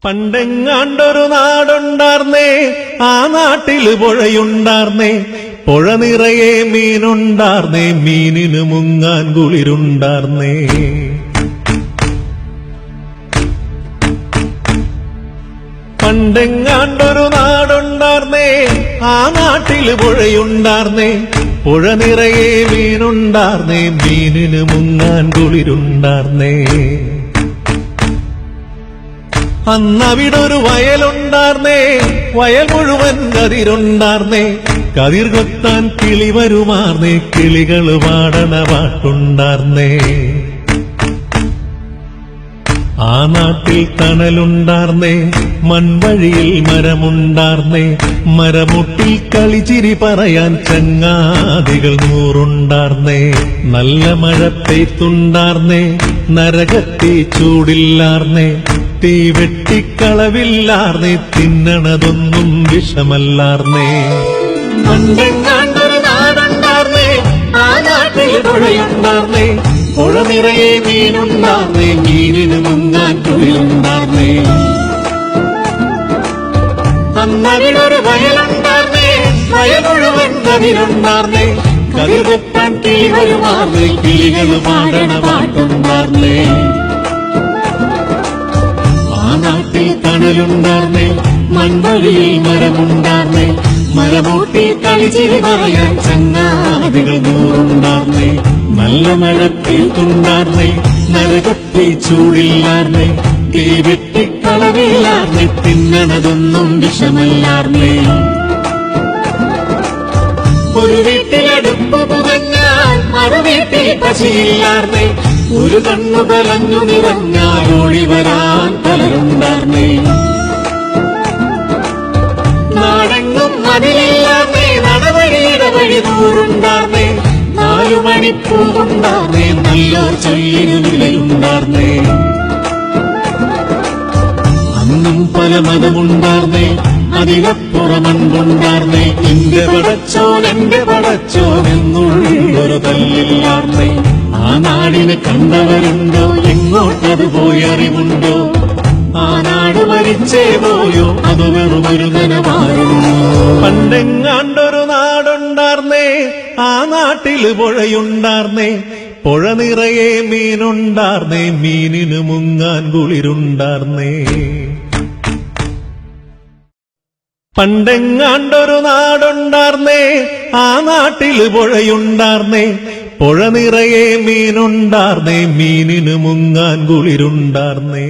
പണ്ടെങ്ങാണ്ടൊരു നാടുണ്ടാർന്നേ, ആ നാട്ടില് പുഴയുണ്ടാർന്നേ, പുഴ നിറയെ മീനുണ്ടാർന്നേ, മീനിന് മുങ്ങാൻ കുളിരുണ്ടാർന്നേ. പണ്ടെങ്ങാണ്ടൊരു നാടുണ്ടാർന്നേ, ആ നാട്ടില് പുഴയുണ്ടാർന്നേ, പുഴ നിറയെ മീനുണ്ടാർന്നേ, മീനിന് മുങ്ങാൻ കുളിരുണ്ടാർന്നേ. അന്നവിടൊരു വയലുണ്ടാർന്നേ, വയൽ മുഴുവൻ കതിരുണ്ടാർന്നേ, കതിർ കൊത്താൻ കിളി വരുമാർന്നേ, കിളികള് പാടണ പാട്ടുണ്ടാർന്നേ. ആ നാട്ടിൽ തണലുണ്ടാർന്നേ, മൺവഴിയിൽ മരമുണ്ടാർന്നേ, മരമുട്ടിൽ കളിച്ചിരി പറയാൻ ചങ്ങാതികൾ നൂറുണ്ടാർന്നേ. നല്ല മഴ പെയ്ത്തുണ്ടാർന്നേ, നരകത്തി ചൂടില്ലാർന്നേ, തീ വെട്ടിക്കളവില്ലാർന്നേ, തിന്നണതൊന്നും വിഷമല്ലാർന്നേ. പണ്ടെങ്ങാണ്ടൊരു നാടുണ്ടാർന്നേ, ആ നാട്ടിൽ പുഴയുണ്ടാർന്നേ, പുഴ നിറയെ മീനുണ്ടാർന്നേ, മീനിന് മുങ്ങാൻ കുളിരുണ്ടാർന്നേ. അന്നവിടൊരു വയലുണ്ടാർന്നേ, വയൽ മുഴുവൻ കതിരുണ്ടാർന്നേ, കതിർ കൊത്താൻ കിളി വരുമാർന്നേ, കിളികള് പാടണ പാട്ടുണ്ടാർന്നേ. ആ നാട്ടിൽ തണലുണ്ടാർന്നേ, മൺവഴിയിൽ മരമുണ്ടാർന്നേ, മരമൂട്ടി കളിച്ചിരി പറയാൻ ചങ്ങാതികൾ നൂറുണ്ടാർന്നേ. നല്ല മഴ പെയ്ത്തുണ്ടാർന്നേ, നരകത്തി ചൂടില്ലാർന്നേ, തീ വെട്ടിക്കളവില്ലാർന്നേ, തിന്നണതൊന്നും വിഷമല്ലാർന്നേ. ഒരു വീട്ടിലടുപ്പ് പുകഞ്ഞാൽ മറു വീട്ടിൽ പശിയില്ലാർന്നേ, ഒരു കണ്ണു കലഞ്ഞു നിറഞ്ഞാൽ ഓടി വരാൻ പലരുണ്ടാർന്നേ. നാടെങ്ങും മതിലില്ലാർന്നേ, നടവഴിയുടെ വഴി ദൂറുണ്ടാർന്നേ, 4 മണിപ്പൂവുണ്ടാർന്നേ, നല്ലോർ ചൊല്ലിനു വിലയുണ്ടാർന്നേ. അന്നും പല മതമുണ്ടാർന്നേ, അതിലപ്പുറമൺകൊണ്ടാർന്നേ, എന്റെ പടച്ചോൻ എന്റെ പടച്ചോൻ എന്നുള്ളൊരു തല്ലില്ലാർന്നേ. ആ നാടിനെ കണ്ടവരുണ്ടോ, എങ്ങോട്ടത് പോയി അറിവുണ്ടോ? ആ നാട് മരിച്ചേ പോയോ, അത് വെറുമൊരു നനവാരുന്നോ? പണ്ടെങ്ങാണ്ടൊരു നാടുണ്ടാർന്നേ, ആ നാട്ടില് പുഴയുണ്ടാർന്നേ, പുഴ നിറയെ മീനുണ്ടാർന്നേ, മീനിന് മുങ്ങാൻ കുളിരുണ്ടാർന്നേ. പണ്ടെങ്ങാണ്ടൊരു നാടുണ്ടാർന്നേ, ആ നാട്ടില് പുഴയുണ്ടാർന്നേ, പുഴ നിറയെ മീനുണ്ടാർന്നേ, മീനിന് മുങ്ങാൻ കുളിരുണ്ടാർന്നേ.